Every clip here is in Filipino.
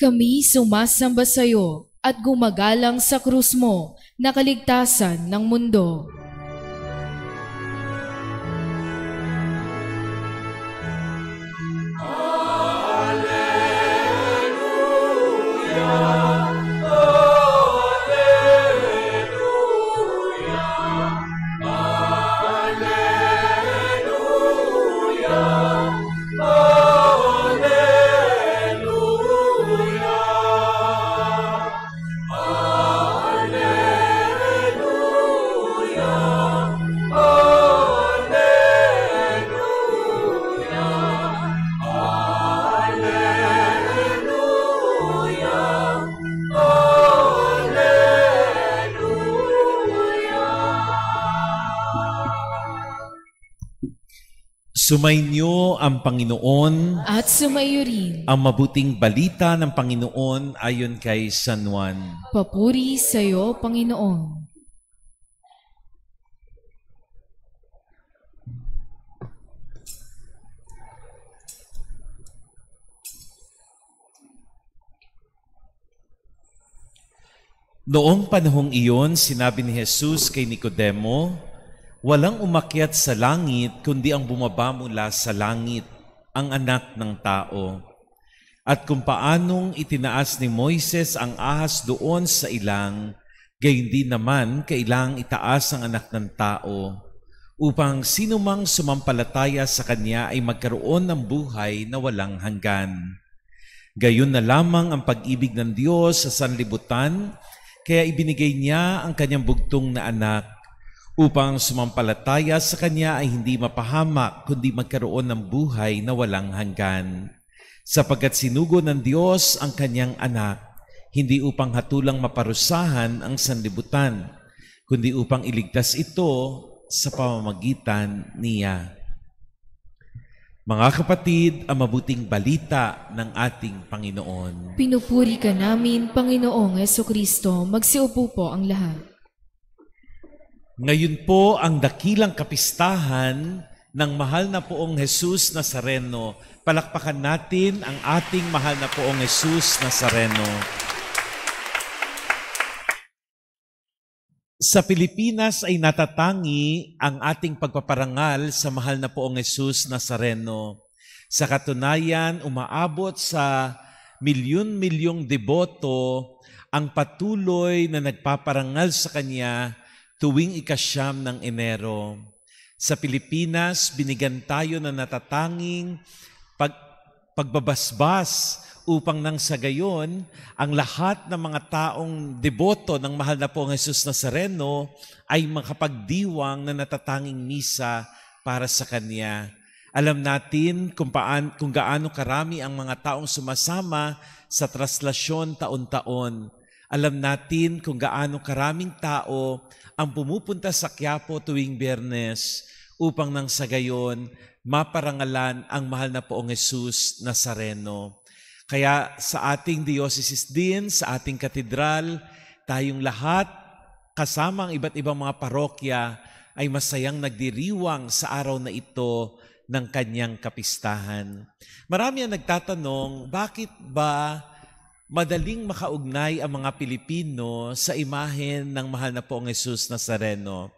Kami sumasamba sa iyo at gumagalang sa krus mo na kaligtasan ng mundo. Sumainyo ang Panginoon At sumayo rin. ang mabuting balita ng Panginoon ayon kay San Juan. Papuri sa iyo, Panginoon. Noong panahong iyon, sinabi ni Jesus kay Nicodemo, walang umakyat sa langit kundi ang bumaba mula sa langit, ang anak ng tao. At kung paanong itinaas ni Moises ang ahas doon sa ilang, gayon din naman kailang itaas ang anak ng tao, upang sinumang sumampalataya sa kanya ay magkaroon ng buhay na walang hanggan. Gayon na lamang ang pag-ibig ng Diyos sa sanlibutan, kaya ibinigay niya ang kanyang bugtong na anak, upang sumampalataya sa kanya ay hindi mapahamak, kundi magkaroon ng buhay na walang hanggan. Sapagkat sinugo ng Diyos ang kanyang anak, hindi upang hatulang maparusahan ang sanlibutan, kundi upang iligtas ito sa pamamagitan niya. Mga kapatid, ang mabuting balita ng ating Panginoon. Pinupuri ka namin, Panginoong Jesucristo. Magsiupo po ang lahat. Ngayon po ang dakilang kapistahan ng mahal na poong Jesus Nazareno. Palakpakan natin ang ating mahal na poong Jesus Nazareno. Sa Pilipinas ay natatangi ang ating pagpaparangal sa mahal na poong Jesus Nazareno. Sa katunayan, umaabot sa milyon-milyong deboto ang patuloy na nagpaparangal sa Kanya tuwing ika-9 ng Enero. Sa Pilipinas, binigyan tayo ng natatanging pagbabasbas upang nang sa gayon, ang lahat ng mga taong deboto ng mahal na poong Jesus Nazareno ay makapagdiwang na natatanging misa para sa Kanya. Alam natin kung gaano karami ang mga taong sumasama sa traslasyon taon-taon. Alam natin kung gaano karaming tao ang pumupunta sa Quiapo tuwing Biyernes upang nang sa gayon maparangalan ang mahal na poong Jesus Nazareno. Kaya sa ating diocese din, sa ating katedral, tayong lahat kasama ang iba't ibang mga parokya ay masayang nagdiriwang sa araw na ito ng kanyang kapistahan. Marami ang nagtatanong, bakit ba madaling makaugnay ang mga Pilipino sa imahen ng mahal na poong Jesus Nazareno?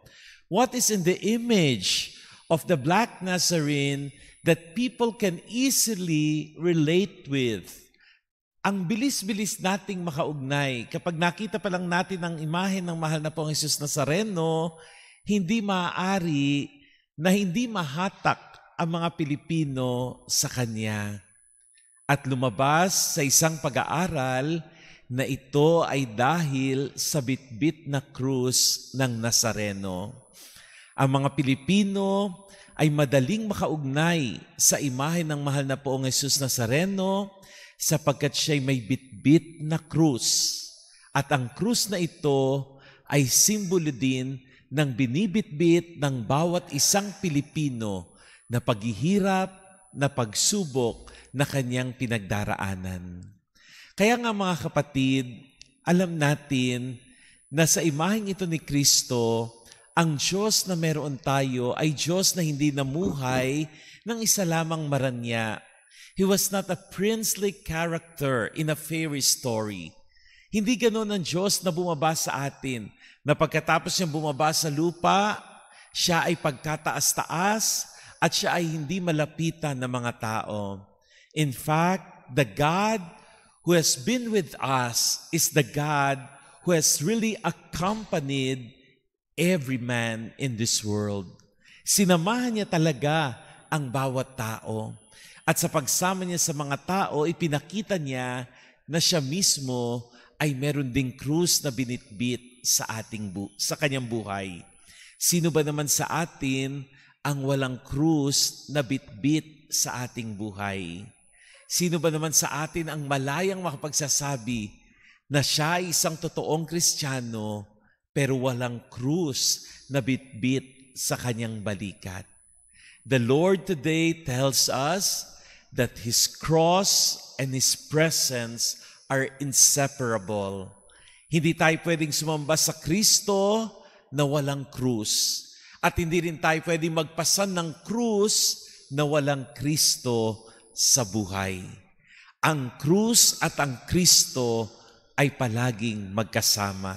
What is in the image of the Black Nazarene that people can easily relate with? Ang bilis-bilis nating makaugnay. Kapag nakita pa lang natin ang imahen ng mahal na poong Jesus Nazareno, hindi maaari na hindi mahatak ang mga Pilipino sa Kanya. At lumabas sa isang pag-aaral na ito ay dahil sa bitbit na krus ng Nazareno. Ang mga Pilipino ay madaling makaugnay sa imahen ng mahal na poong Jesus Nazareno sapagkat siya'y may bitbit na krus. At ang krus na ito ay simbolo din ng binibitbit ng bawat isang Pilipino na paghihirap, na pagsubok na kanyang pinagdaraanan. Kaya nga mga kapatid, alam natin na sa imaheng ito ni Kristo, ang Diyos na meron tayo ay Diyos na hindi namuhay ng isa lamang maranya. He was not a princely character in a fairy story. Hindi ganoon ang Diyos na bumaba sa atin, na pagkatapos niyang bumaba sa lupa, siya ay pagkataas-taas at siya ay hindi malapitan ng mga tao. In fact, the God who has been with us is the God who has really accompanied every man in this world. Sinamahan niya talaga ang bawat tao. At sa pagsama niya sa mga tao, ipinakita niya na siya mismo ay meron ding krus na binitbit sa kanyang buhay. Sino ba naman sa atin ang walang krus na bitbit sa ating buhay? Sino ba naman sa atin ang malayang makapagsasabi na siya ay isang totoong Kristiyano pero walang krus na bitbit sa kanyang balikat? The Lord today tells us that His cross and His presence are inseparable. Hindi tayo pwedeng sumamba sa Kristo na walang krus. At hindi rin tayo pwedeng magpasan ng krus na walang Kristo sa buhay. Ang krus at ang Kristo ay palaging magkasama.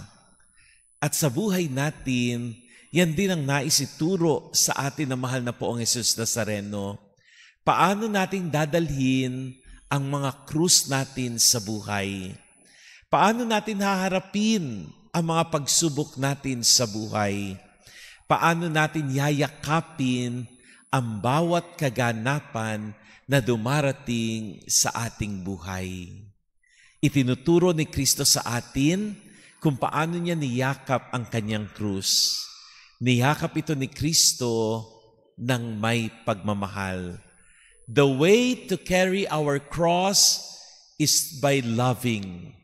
At sa buhay natin, yan din ang nais ituro sa atin na mahal na Poong Jesus Nazareno. Paano nating dadalhin ang mga krus natin sa buhay? Paano natin haharapin ang mga pagsubok natin sa buhay? Paano natin yayakapin ang bawat kaganapan na dumarating sa ating buhay? Itinuturo ni Kristo sa atin kung paano niya niyakap ang kanyang krus. Niyakap ito ni Kristo ng may pagmamahal. The way to carry our cross is by loving.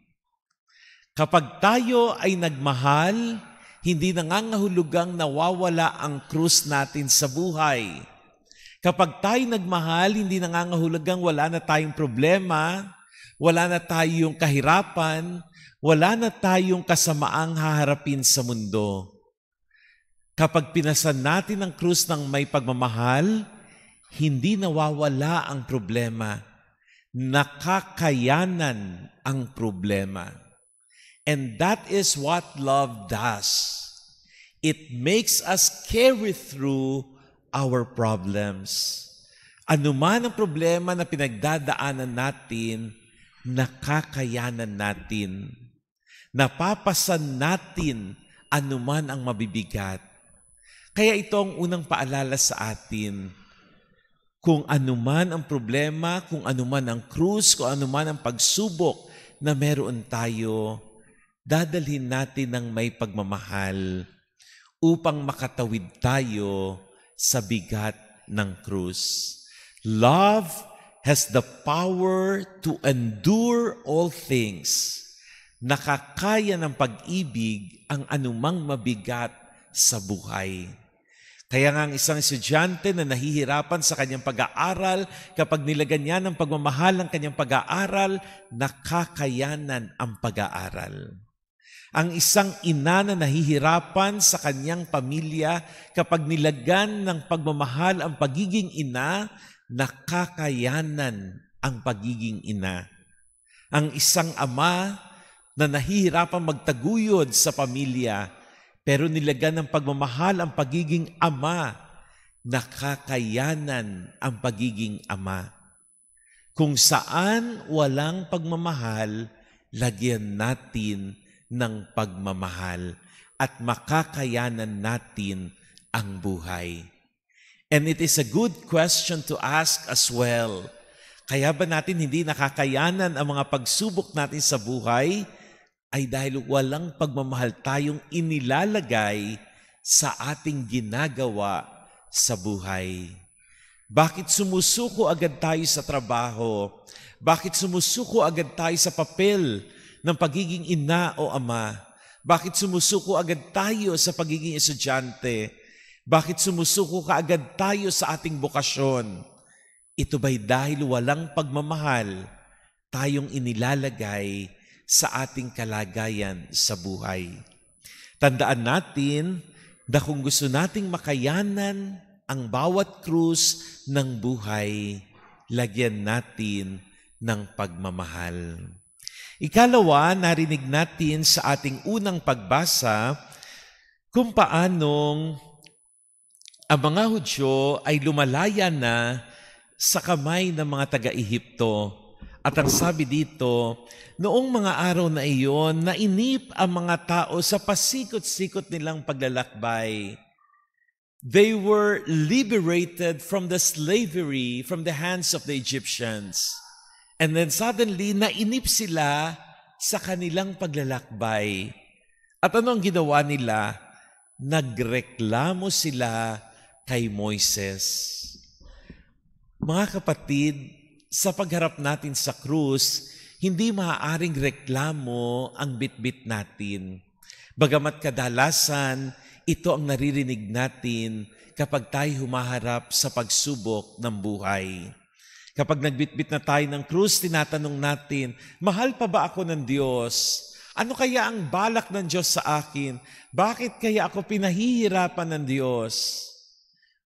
Kapag tayo ay nagmahal, hindi nangangahulugang nawawala ang krus natin sa buhay. Kapag tayo nagmahal, hindi nangangahulugang wala na tayong problema, wala na tayong kahirapan, wala na tayong kasamaang haharapin sa mundo. Kapag pinasan natin ang krus ng may pagmamahal, hindi nawawala ang problema. Nakakayanan ang problema. And that is what love does. It makes us carry through our problems. Ano man ang problema na pinagdadaanan natin, nakakayanan natin. Napapasan natin anuman ang mabibigat. Kaya ito ang unang paalala sa atin. Kung anuman ang problema, kung anuman ang krus, kung anuman ang pagsubok na meron tayo, dadalhin natin ng may pagmamahal upang makatawid tayo sa bigat ng krus. Love has the power to endure all things. Nakakaya ng pag-ibig ang anumang mabigat sa buhay. Kaya nga ang isang estudyante na nahihirapan sa kanyang pag-aaral, kapag nilagyan niya ng pagmamahal ang kanyang pag-aaral, nakakayanan ang pag-aaral. Ang isang ina na nahihirapan sa kanyang pamilya, kapag nilagyan ng pagmamahal ang pagiging ina, nakakayanan ang pagiging ina. Ang isang ama na nahihirapan magtaguyod sa pamilya, pero nilagyan ng pagmamahal ang pagiging ama, nakakayanan ang pagiging ama. Kung saan walang pagmamahal, lagyan natin ng pagmamahal at makakayanan natin ang buhay. And it is a good question to ask as well. Kaya ba natin hindi nakakayanan ang mga pagsubok natin sa buhay? Ay dahil walang pagmamahal tayong inilalagay sa ating ginagawa sa buhay. Bakit sumusuko agad tayo sa trabaho? Bakit sumusuko agad tayo sa papel ng pagiging ina o ama? Bakit sumusuko agad tayo sa pagiging estudyante? Bakit sumusuko kaagad tayo sa ating bokasyon? Ito ba'y dahil walang pagmamahal tayong inilalagay sa ating kalagayan sa buhay? Tandaan natin na kung gusto nating makayanan ang bawat krus ng buhay, lagyan natin ng pagmamahal. Ikalawa, narinig natin sa ating unang pagbasa kung paanong ang mga Hudyo ay lumalaya na sa kamay ng mga taga-Ehipto. At ang sabi dito, noong mga araw na iyon, nainip ang mga tao sa pasikot-sikot nilang paglalakbay. They were liberated from the slavery, from the hands of the Egyptians. And then suddenly, nainip sila sa kanilang paglalakbay. At ano ang ginawa nila? Nagreklamo sila kay Moises. Mga kapatid, sa pagharap natin sa krus, hindi maaaring reklamo ang bitbit natin. Bagamat kadalasan, ito ang naririnig natin kapag tayo humaharap sa pagsubok ng buhay. Kapag nagbitbit na tayo ng krus, tinatanong natin, mahal pa ba ako ng Diyos? Ano kaya ang balak ng Diyos sa akin? Bakit kaya ako pinahihirapan ng Diyos?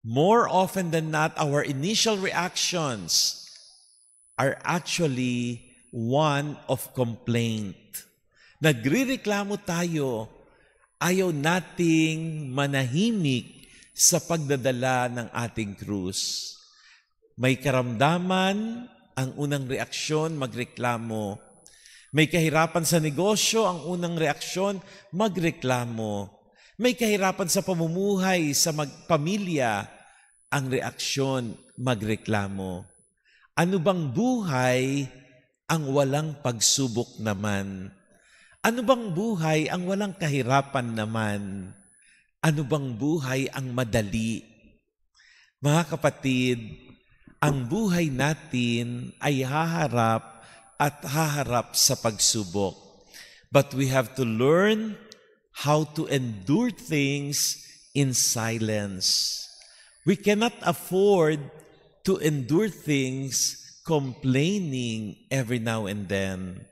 More often than not, our initial reactions are actually one of complaint. Nagrireklamo tayo, ayaw nating manahimik sa pagdadala ng ating krus. May karamdaman, ang unang reaksyon, magreklamo. May kahirapan sa negosyo, ang unang reaksyon, magreklamo. May kahirapan sa pamumuhay, sa pamilya, ang reaksyon, magreklamo. Ano bang buhay ang walang pagsubok naman? Ano bang buhay ang walang kahirapan naman? Ano bang buhay ang madali? Mga kapatid, ang buhay natin ay haharap sa pagsubok. But we have to learn how to endure things in silence. We cannot afford to endure things complaining every now and then.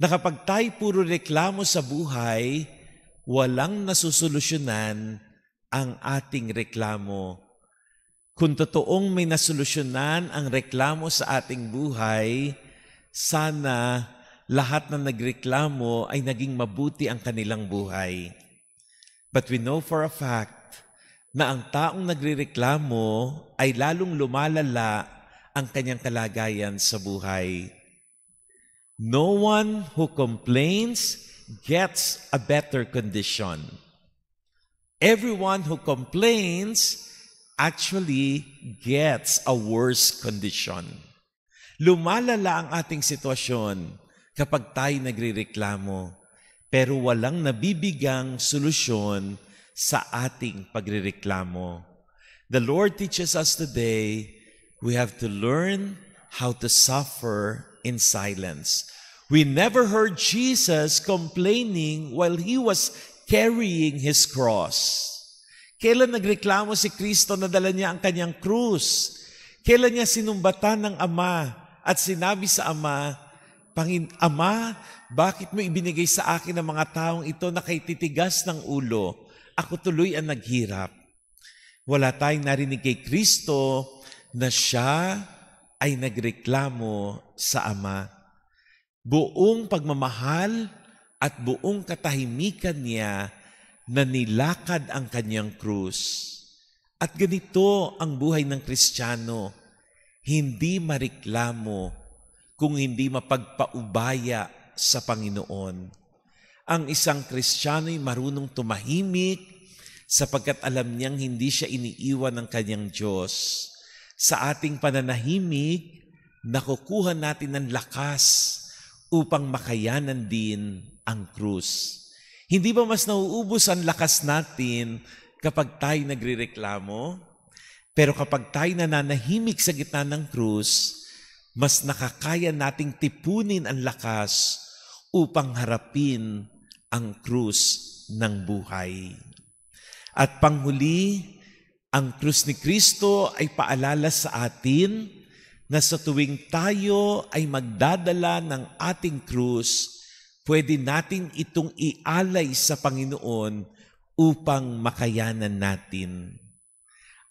Na kapag tayo puro reklamo sa buhay, walang nasusolusyonan ang ating reklamo. Kung totoong may nasolusyonan ang reklamo sa ating buhay, sana lahat ng nagreklamo ay naging mabuti ang kanilang buhay. But we know for a fact na ang taong nagrereklamo ay lalong lumalala ang kanyang kalagayan sa buhay. No one who complains gets a better condition. Everyone who complains actually gets a worse condition. Lumalala ang ating sitwasyon kapag tayo nagrereklamo, pero walang nabibigang solusyon sa ating pagrereklamo. The Lord teaches us today, we have to learn how to suffer in silence. We never heard Jesus complaining while He was carrying His cross. Kailan nagreklamo si Kristo na dala niya ang kanyang krus? Kailan niya sinumbatan ng Ama at sinabi sa Ama, Ama, bakit mo ibinigay sa akin ang mga taong ito na kay titigas ng ulo? Ako tuloy ang naghirap. Wala tayong narinig kay Kristo na siya ay nagreklamo sa Ama. Buong pagmamahal at buong katahimikan niya na nilakad ang kanyang krus. At ganito ang buhay ng Kristiyano, hindi mareklamo kung hindi mapagpaubaya sa Panginoon. Ang isang Kristiyano ay marunong tumahimik sapagkat alam niyang hindi siya iniiwan ng kanyang Diyos. Sa ating pananahimik, nakukuha natin ng lakas upang makayanan din ang krus. Hindi ba mas nauubos ang lakas natin kapag tayo nagrereklamo? Pero kapag tayo nananahimik sa gitna ng krus, mas nakakaya nating tipunin ang lakas upang harapin ang krus ng buhay. At panghuli, ang krus ni Kristo ay paalala sa atin na sa tuwing tayo ay magdadala ng ating krus, pwede natin itong ialay sa Panginoon upang makayanan natin.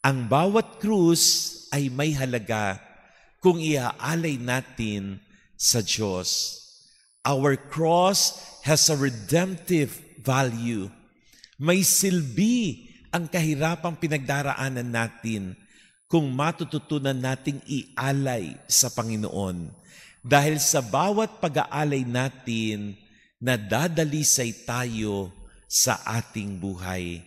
Ang bawat krus ay may halaga kung iaalay natin sa Diyos. Our cross has a redemptive value. May silbi ang kahirapang pinagdaraanan natin kung matututunan nating ialay sa Panginoon. Dahil sa bawat pag-aalay natin, nadadalisay tayo sa ating buhay.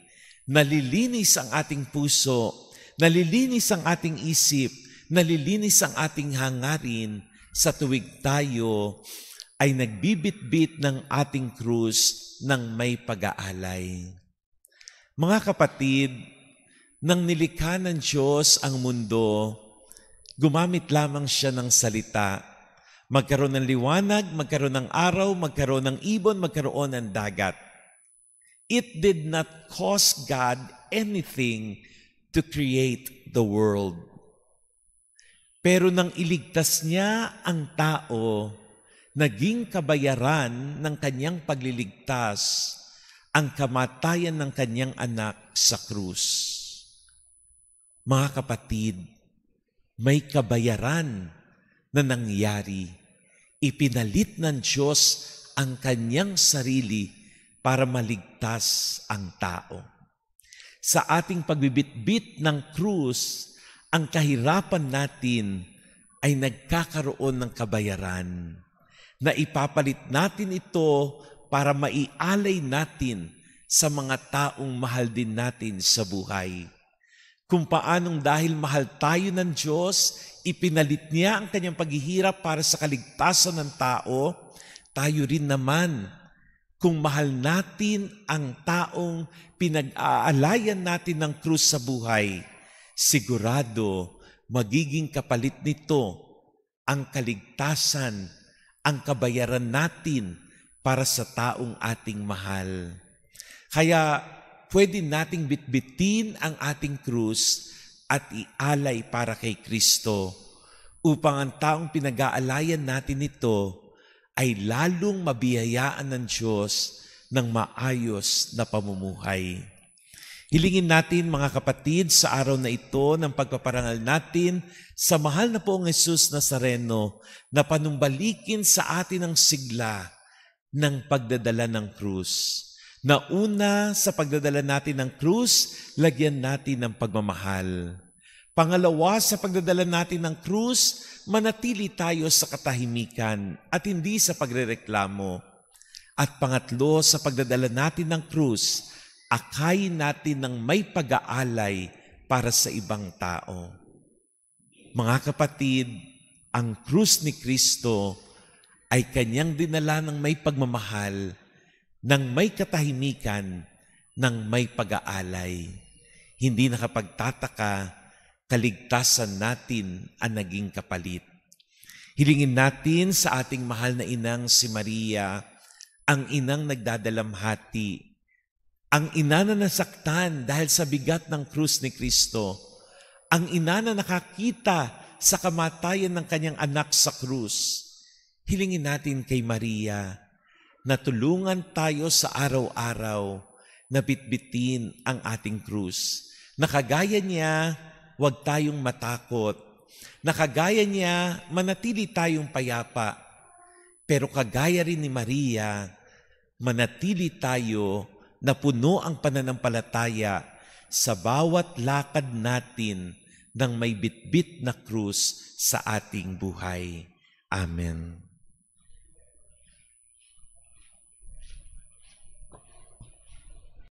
Nalilinis ang ating puso, nalilinis ang ating isip, nalilinis ang ating hangarin sa tuwig tayo ay nagbibitbit ng ating krus ng may pag-aalay. Mga kapatid, nang nilikha ng Diyos ang mundo, gumamit lamang siya ng salita. Magkaroon ng liwanag, magkaroon ng araw, magkaroon ng ibon, magkaroon ng dagat. It did not cost God anything to create the world. Pero nang iligtas niya ang tao, naging kabayaran ng kanyang pagliligtas ang kamatayan ng kanyang anak sa krus. Mga kapatid, may kabayaran na nangyari. Ipinalit ng Diyos ang kanyang sarili para maligtas ang tao. Sa ating pagbibitbit ng krus, ang kahirapan natin ay nagkakaroon ng kabayaran na ipapalit natin ito para maialay natin sa mga taong mahal din natin sa buhay. Kung paanong dahil mahal tayo ng Diyos, ipinalit niya ang kanyang paghihirap para sa kaligtasan ng tao, tayo rin naman, kung mahal natin ang taong pinag-aalayan natin ng krus sa buhay, sigurado magiging kapalit nito ang kaligtasan, ang kabayaran natin para sa taong ating mahal. Kaya pwede nating bitbitin ang ating krus at ialay para kay Kristo upang ang taong pinag-aalayan natin ito ay lalong mabiyayaan ng Diyos ng maayos na pamumuhay. Hilingin natin mga kapatid sa araw na ito ng pagpaparangal natin sa mahal na Poong Jesus Nazareno na panumbalikin sa atin ang sigla ng pagdadala ng krus. Na una sa pagdadala natin ng krus, lagyan natin ng pagmamahal. Pangalawa, sa pagdadala natin ng krus, manatili tayo sa katahimikan at hindi sa pagrereklamo. At pangatlo, sa pagdadala natin ng krus, akayin natin ng may pag-aalay para sa ibang tao. Mga kapatid, ang krus ni Kristo ay kanyang dinala ng may pagmamahal, ng may katahimikan, ng may pag-aalay. Hindi nakapagtataka, kaligtasan natin ang naging kapalit. Hilingin natin sa ating mahal na inang si Maria, ang inang nagdadalamhati, ang ina na nasaktan dahil sa bigat ng krus ni Kristo, ang ina na nakakita sa kamatayan ng kanyang anak sa krus. Hilingin natin kay Maria na tulungan tayo sa araw-araw na bitbitin ang ating krus. Nakagaya niya, huwag tayong matakot. Nakagaya niya, manatili tayong payapa. Pero kagaya rin ni Maria, manatili tayo na puno ang pananampalataya sa bawat lakad natin ng may bitbit na krus sa ating buhay. Amen.